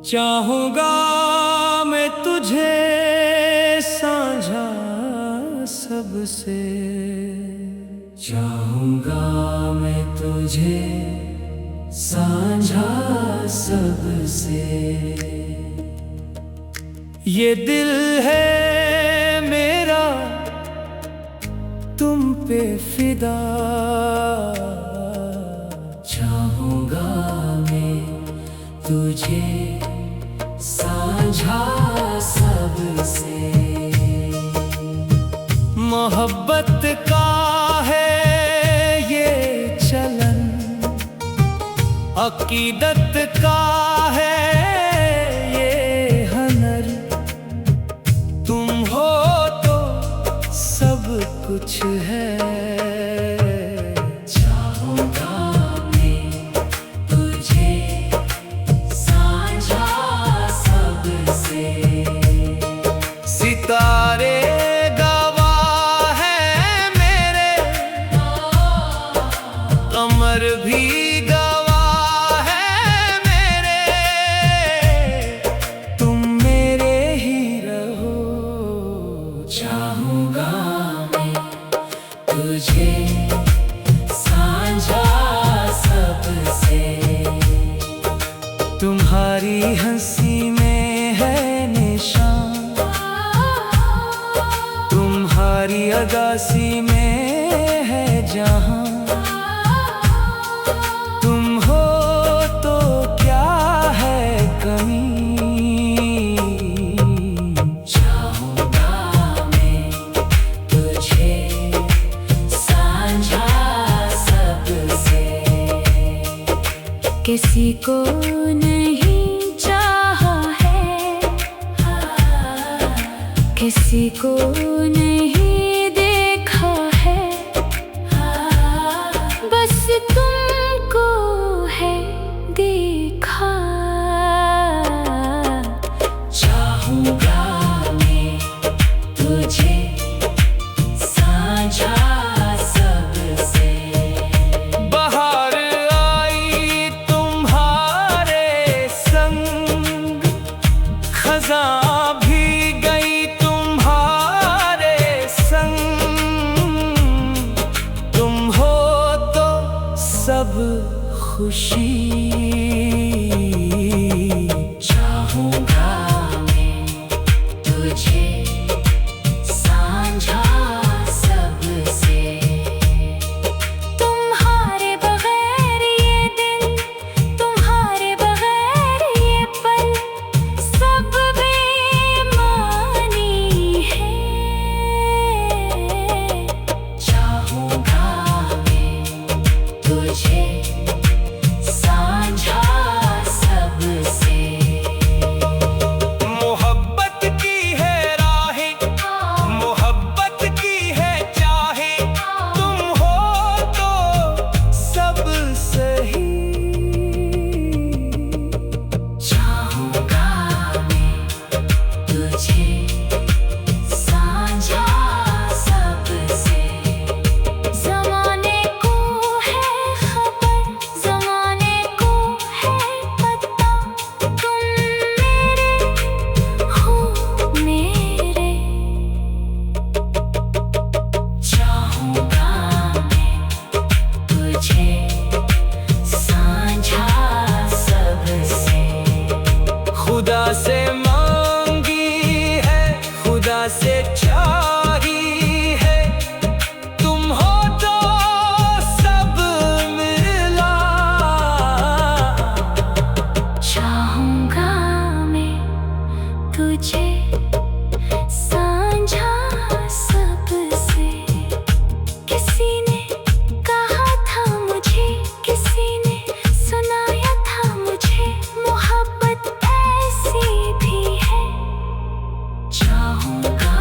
चाहूंगा मैं तुझे साझा सबसे, चाहूंगा मैं तुझे साझा सबसे। ये दिल है मेरा तुम पे फिदा, चाहूंगा मैं तुझे साझा सबसे। मोहब्बत का है ये चलन, अकीदत का है ये हनर। तुम हो तो सब कुछ है। सितारे गवाह हैं मेरे, कमर भी गवाह है मेरे। तुम मेरे ही रहो, चाहूंगा मैं तुझे साझा सबसे। तुम्हारी हंसी में है निशान, तुम्हारी अगासी में है जहां। तुम हो तो क्या है कमी, चाहूंगा मैं तुझे साझा सबसे। किसी को नहीं चाहा है, किसी को नहीं देखा है, बस तुमको है देखा। चाहूंगा मैं तुझे साझा सबसे। बाहर आई तुम्हारे संग, खज़ां भी गई तुम्हारे संग। तुम हो तो सब खुशी, चाहूंगा मैं तुझे साझा सबसे। तुम्हारे बगैर ये दिन, तुम्हारे बगैर ये पल, सब बेमानी है। चाहूंगा मैं तुझे साझा सबसे। मोहब्बत की है राहें, मोहब्बत की है चाहें। तुम हो तो सब सही, चाहूंगा मैं तुझे साझा सबसे। ज़माने को है खबर, ज़माने को है पता, तुम मेरे हो मेरे। चाहूंगा मैं तुझे साझा सबसे। खुदा से मांगी है, खुदा से चाही है। तुम हो तो सब मिला, चाहूंगा मैं तुझे साझा सबसे। किसी ने कहा था मुझे, किसी ने सुनाया था मुझे, मोहब्बत ऐसी भी है। चाहूंगा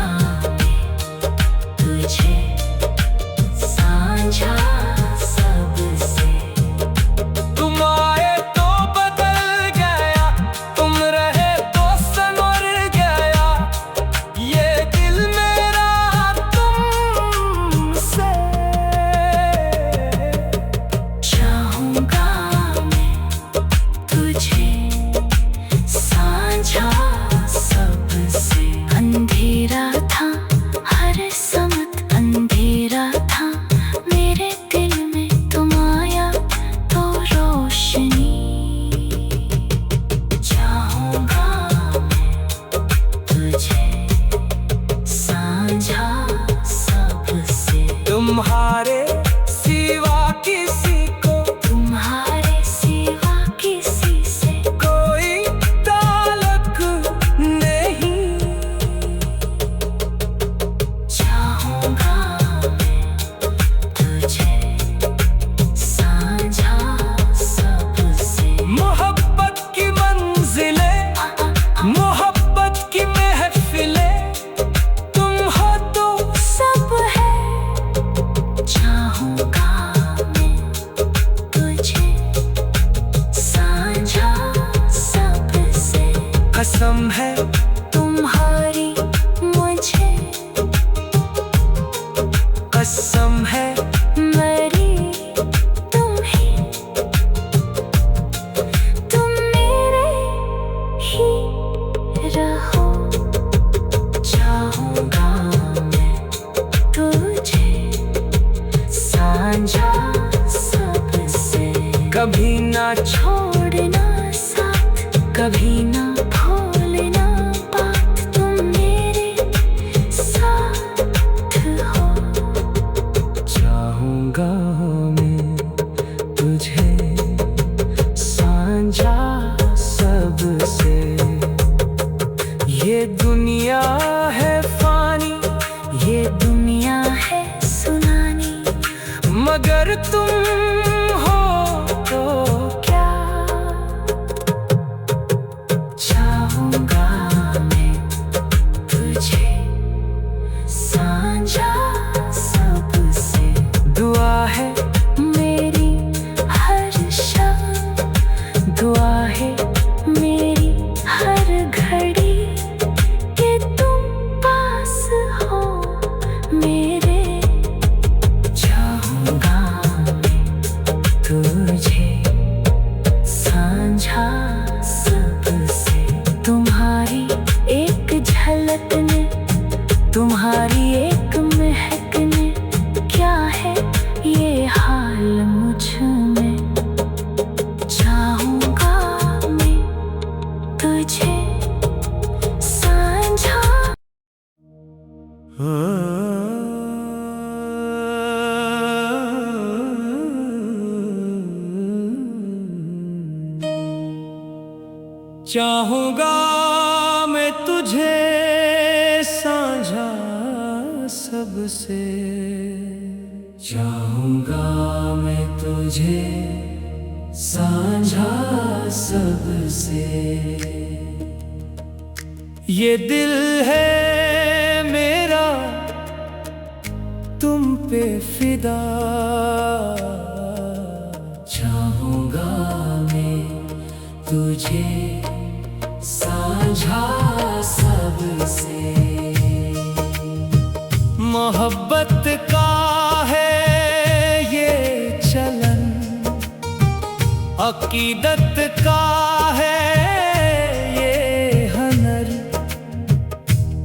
अगर तुम हो तो क्या चाहूंगा मैं तुझे साझा सबसे। दुआ है मेरी हर शब, दुआ है मेरी हर घड़ी कि तुम पास हो मेरे। चाहूंगा मैं तुझे साझा सबसे। तुम्हारी एक झलक ने, तुम्हारी एक महक ने, क्या है ये हाल मुझ में। चाहूंगा मैं तुझे साझा। चाहूंगा मैं तुझे साझा सबसे। चाहूंगा मैं तुझे साझा सबसे। ये दिल है मेरा तुम पे फिदा। चाहूंगा मैं तुझे साझा सबसे। मोहब्बत का है ये चलन, अकीदत का है ये हनर।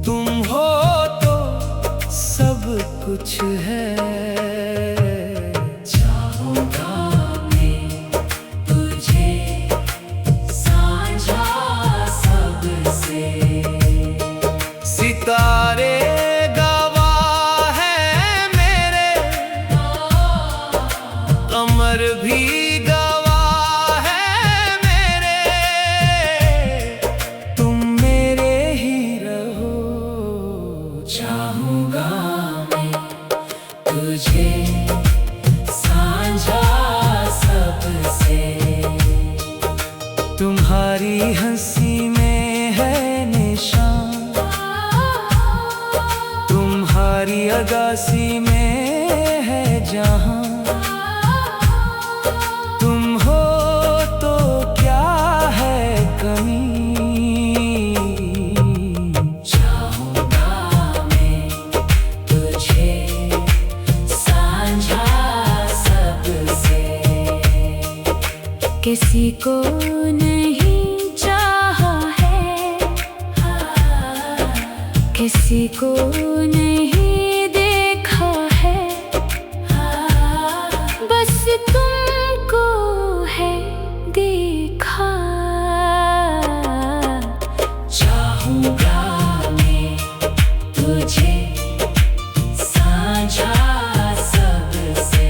तुम हो तो सब कुछ है। चाहूंगा मैं तुझे साझा सबसे। सितारे गवाह है मेरे, कमर भी गवाह है मेरे। तुम मेरे ही रहो। चाहूंगा मैं तुझे साझा सबसे। तुम्हारी हंसी में है निशान, तुम्हारी अगासी में है जहां। तुम हो तो क्या है कमी। चाहूंगा मैं तुझे साझा सबसे। किसी को नहीं चाहा है, किसी को नहीं देखा है, बस तुमको है देखा। चाहूंगा मैं तुझे साझा सबसे।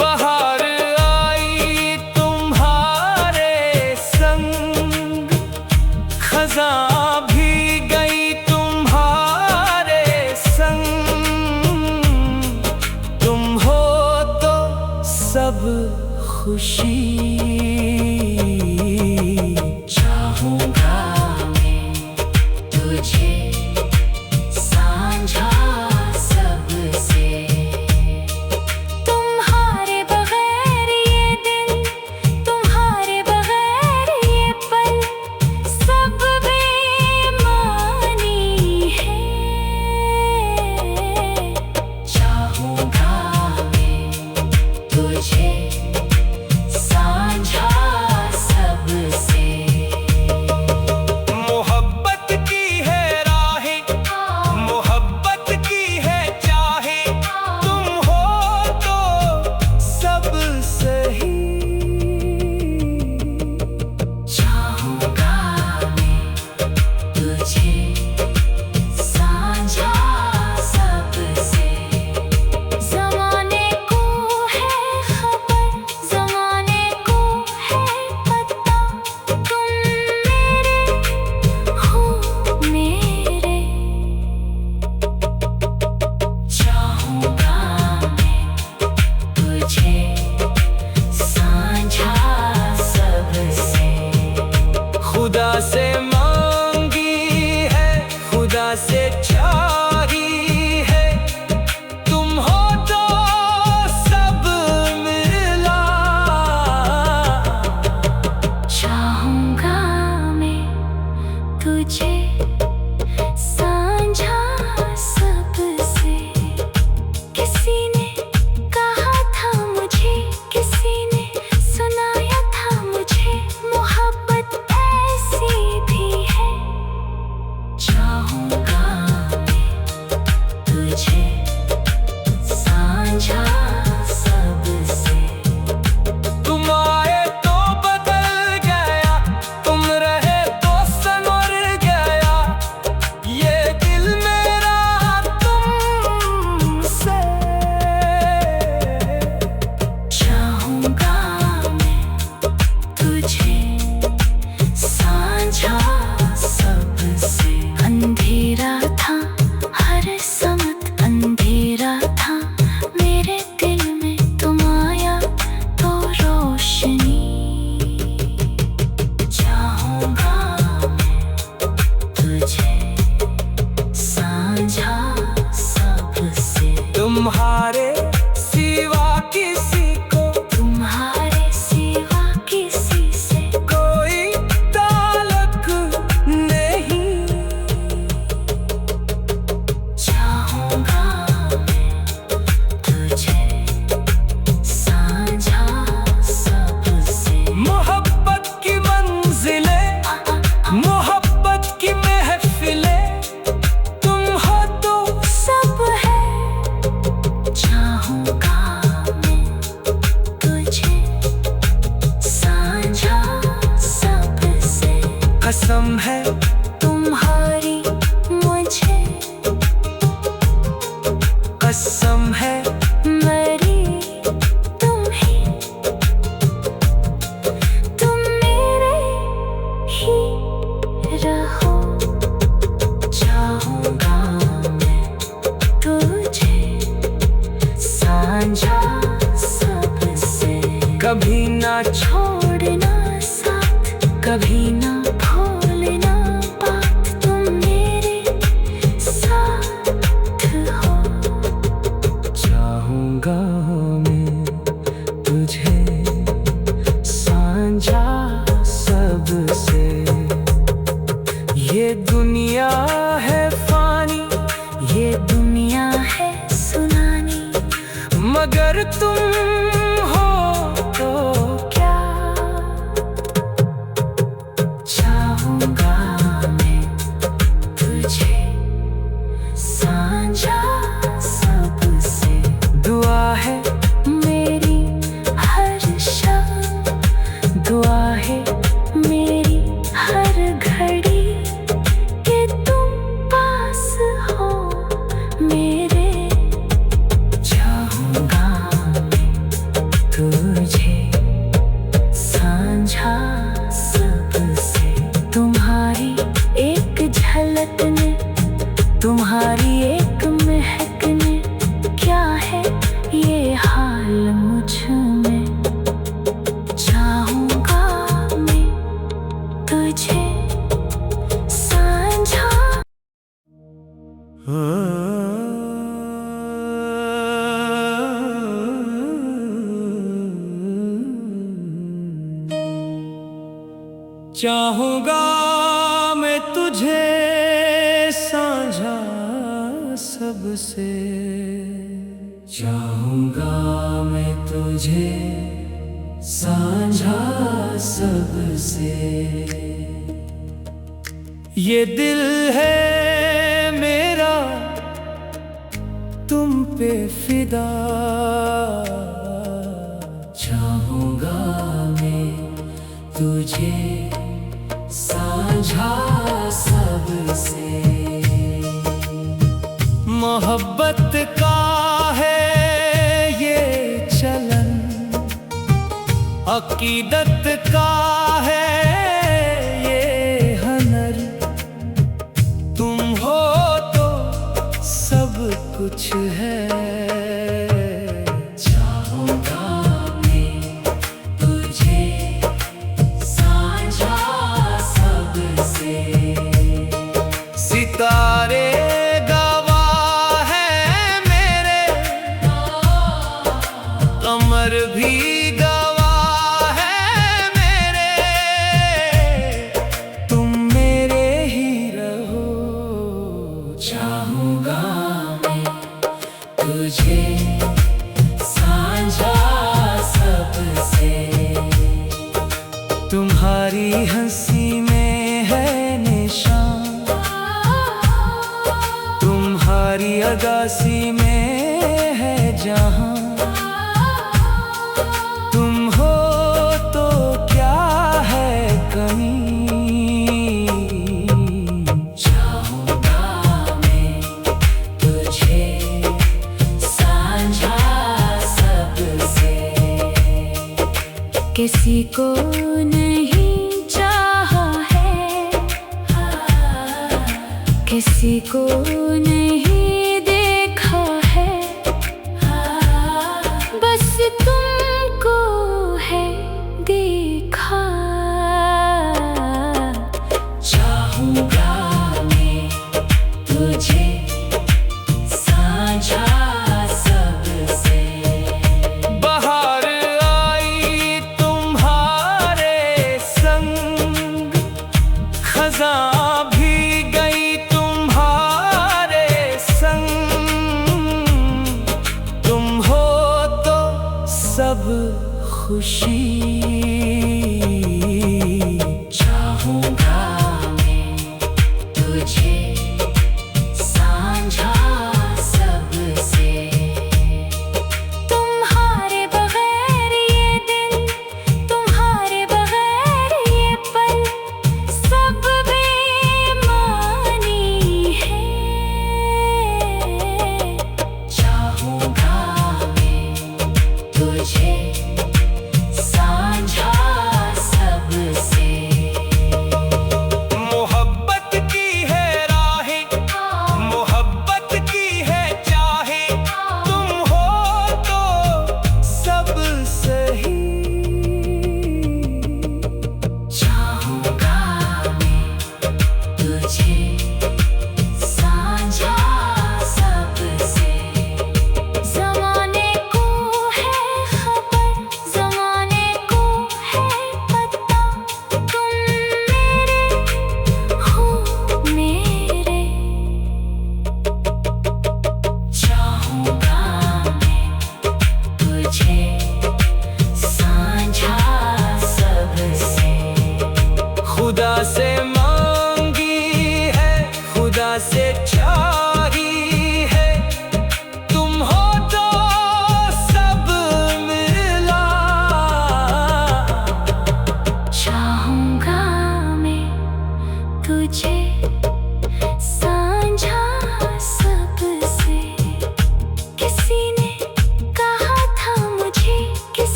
बहार आई तुम्हारे संग, खज़ां भी गई तुम्हारे संग। तुम हो तो सब खुशी। चाहूंगा मैं तुझे साझा सबसे। तुम्हारे बगैर ये दिन, तुम्हारे बगैर ये पल, सब बेमानी है। चाहूंगा मैं तुझे साझा दुनिया से चाही है, तुम हो तो सब मिला। चाहूंगा मैं तुझे साझा सबसे। किसी ने कहा था मुझे, किसी ने सुनाया था मुझे, मोहब्बत ऐसी भी है। चाहूंगा मैं तुझे साझा सबसे। तुम आए तो बदल गया, तुम रहे तो संवर गया, ये दिल मेरा तुमसे। चाहूंगा मैं तुझे साझा सबसे। अंधेरा था हर समत, अंधेरा था मेरे दिल में, तुम आया तो रोशनी। चाहूंगा मैं तुझे साझा सबसे। तुम्हारे सिवा किसी को, तुम्हारे सिवा किसी से कोई ताल्लुक नहीं। चाहूंगा मैं तुझे साझा सबसे। मोहब्बत की मंजिलें, मोहब्बत की महफिलें, तुम हो तो सब है। चाहूंगा मैं तुझे साझा सबसे। कसम है तुम्हारी मुझे, कसम है मरी तुम ही, तुम मेरे ही रहो। चाहूंगा मैं तुझे साझा सबसे। कभी ना छोड़ना साथ, कभी ना भूलना बात, तुम मेरे साथ हो। चाहूंगा मैं तुझे साझा सबसे। ये दुनिया है फानी, ये दुनिया है सुनानी, मगर तुम हो तो क्या। चाहूंगा मैं तुझे साझा सबसे। दुआ है मेरी हर शाम, दुआ है मेरी हर घड़ी, कि तुम पास हो मेरे। चाहूंगा मैं तुझे साझा सबसे। तुम्हारी एक झलक ने, तुम्हारी एक महक ने, क्या है ये हाल मुझ में। चाहूंगा मैं तुझे साझा। चाहूंगा मैं तुझे साझा सबसे। चाहूंगा मैं तुझे साझा सबसे। ये दिल है मेरा तुम पे फिदा। चाहूंगा मैं तुझे साझा सबसे। मोहब्बत का है ये चलन, अकीदत का है ये हनर, तुम हो तो सब कुछ है। चाहूंगा मैं तुझे साझा सबसे। सितारे चाहूंगा मैं तुझे साझा सबसे। तुम्हारी हंसी में है निशान, तुम्हारी अगासी में है जहां। तुम हो तो क्या है कमी। चाहूंगा मैं तुझे साझा सबसे। किसी को नहीं चाहा है, किसी को नहीं देखा है, बस तुमको है देखा। चाहूंगा मैं तुझे साझा सबसे। बाहर आई तुम्हारे संग, खज़ां भी गई तुम्हारे संग। तुम हो तो सब खुशी। चाहूंगा मैं तुझे साझा सबसे। तुम्हारे बगैर ये दिन, तुम्हारे बगैर ये पल, सब बेमानी है। चाहूंगा मैं तुझे साझा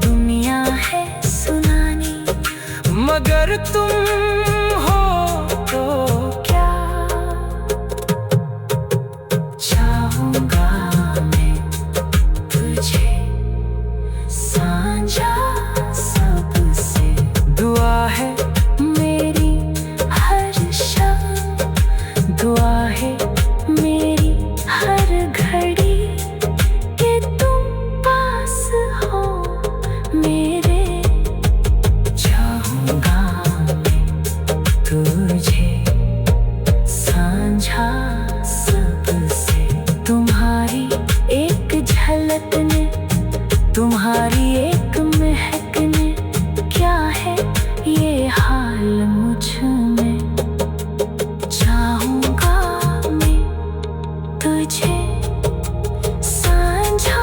दुनिया है सुनानी, मगर तुम हो तो क्या चाहूंगा मैं तुझे साझा सबसे। दुआ है मेरी हर शब, दुआ है मेरी हर घड़ी कि तुम पास हो मेरे। चाहूंगा मैं तुझे साझा सबसे। तुम्हारी एक झलक ने, तुम्हारी एक महक ने, क्या है ये हाल मुझ में। चाहूंगा मैं तुझे साझा।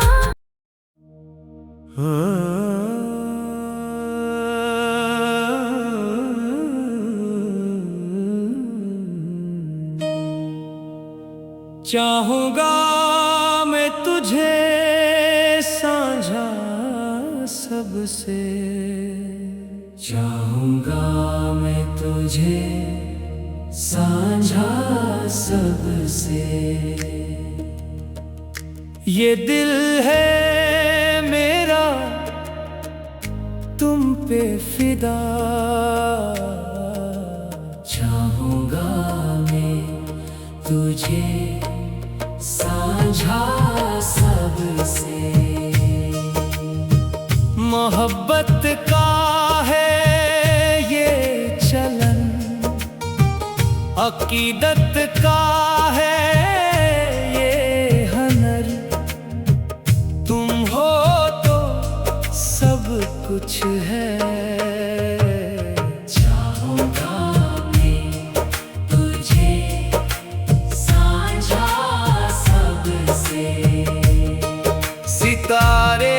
चाहूंगा मैं तुझे साझा सबसे। चाहूंगा मैं तुझे साझा सबसे। ये दिल है मेरा तुम पे फिदा। चाहूंगा मैं तुझे साझा सबसे। मोहब्बत का है ये चलन, अकीदत का है ये हनर। तुम हो तो सब कुछ है। चाहूंगा मैं तुझे साझा सबसे। सितारे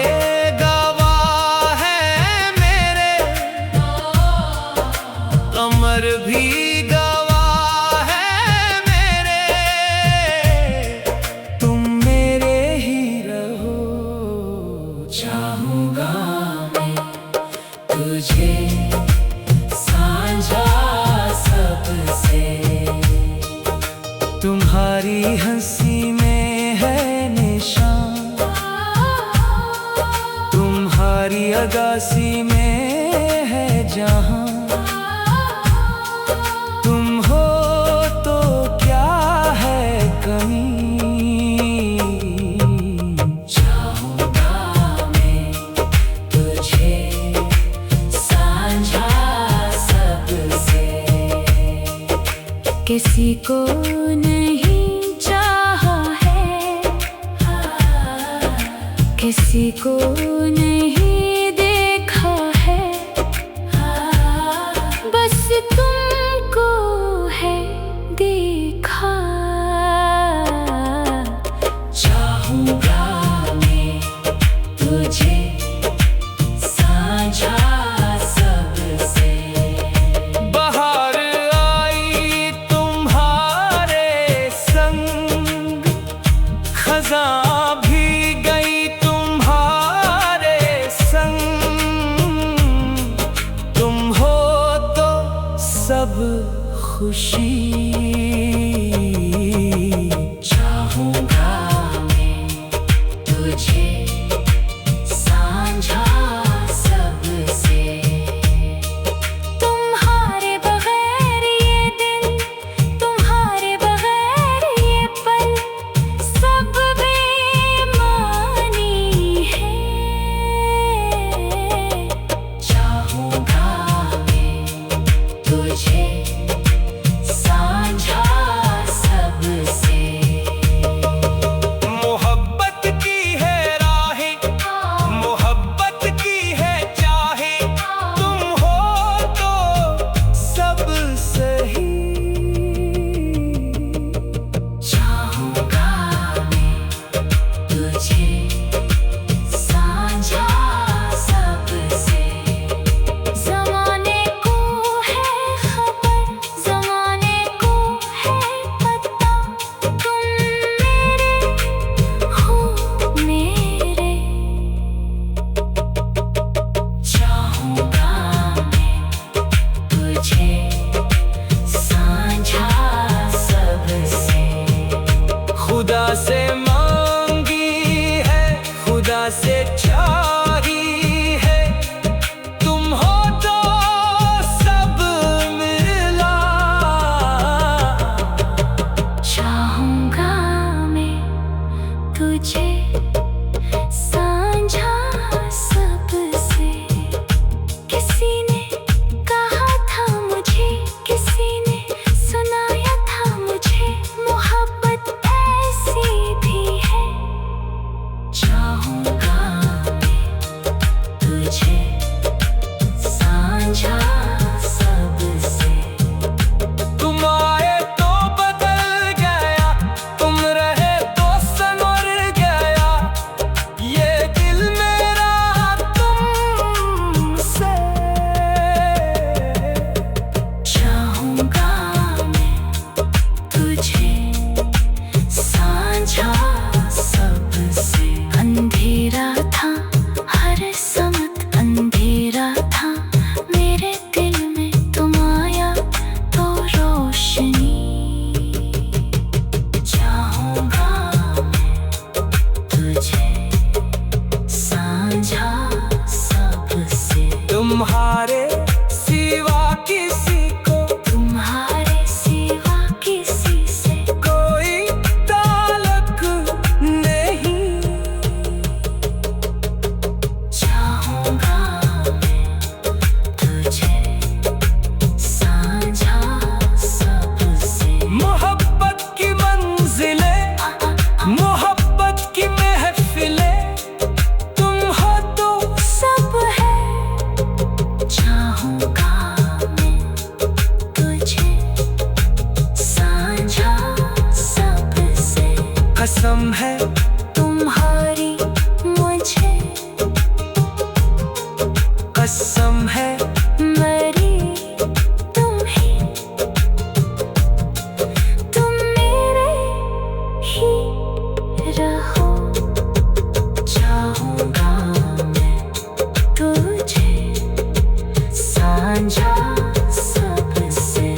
गवाह है मेरे, कमर भी गवाह है मेरे। तुम मेरे ही रहो। चाहूंगा मैं तुझे साझा सबसे। तुम्हारी हंसी में है निशान, तुम्हारी अगासी में है जहां। तुम हो तो क्या है कमी। चाहूंगा मैं तुझे साझा सबसे। किसी को नहीं चाहा है, किसी को नहीं देखा है, बस तुमको है देखा। चाहूंगा मैं तुझे साझा सबसे। बाहर आई तुम्हारे संग, खज़ां भी गई तुम्हारे संग। तुम हो तो सब खुशी। चाहूंगा मैं तुझे साझा सबसे। तुम्हारे बगैर ये दिन, तुम्हारे बगैर ये पल, सब बेमानी है। चाहूंगा मैं तुझे साझा समत अंधेरा था, मेरे दिल में तुम आया तो रोशनी। चाहूंगा मैं तुझे साझा सबसे, तुम्हारे सिवा किसी को, तुम्हारे सिवा किसी से कोई ताल्लुक नहीं। चाहूंगा मैं तुझे साझा सबसे। मोहब्बत की मंजिलें, मोहब्बत की महफिलें, तुम हो तो सब है। चाहूंगा मैं तुझे साझा सबसे। कसम है तुम्हारी मुझे, कसम है मरी तुम ही, तुम मेरे ही रहो। चाहूंगा मैं तुझे साझा सबसे।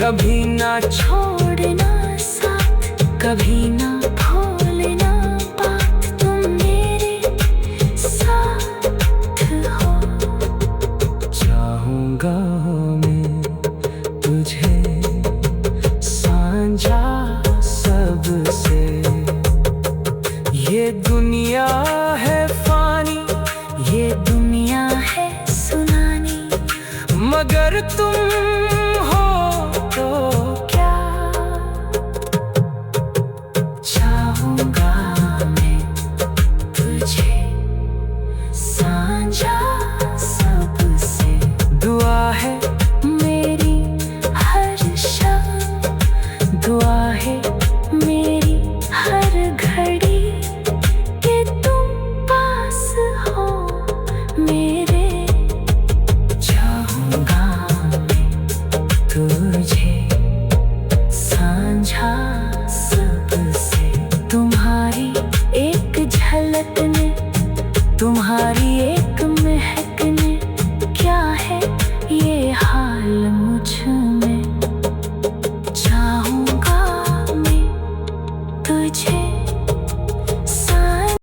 कभी ना छोड़ना साथ, कभी ना भूलना बात, तुम मेरे साथ हो। चाहूंगा मैं तुझे साझा सबसे। ये दुनिया है फानी, ये दुनिया है सुनानी, मगर तुम हो तो क्या। चाहूंगा मैं तुझे साझा सबसे। दुआ है मेरी हर शब, दुआ है मेरी हर घड़ी, कि तुम पास हो मेरे। चाहूंगा मैं तुझे साझा सबसे। तुम्हारी एक झलक ने, तुम्हारी एक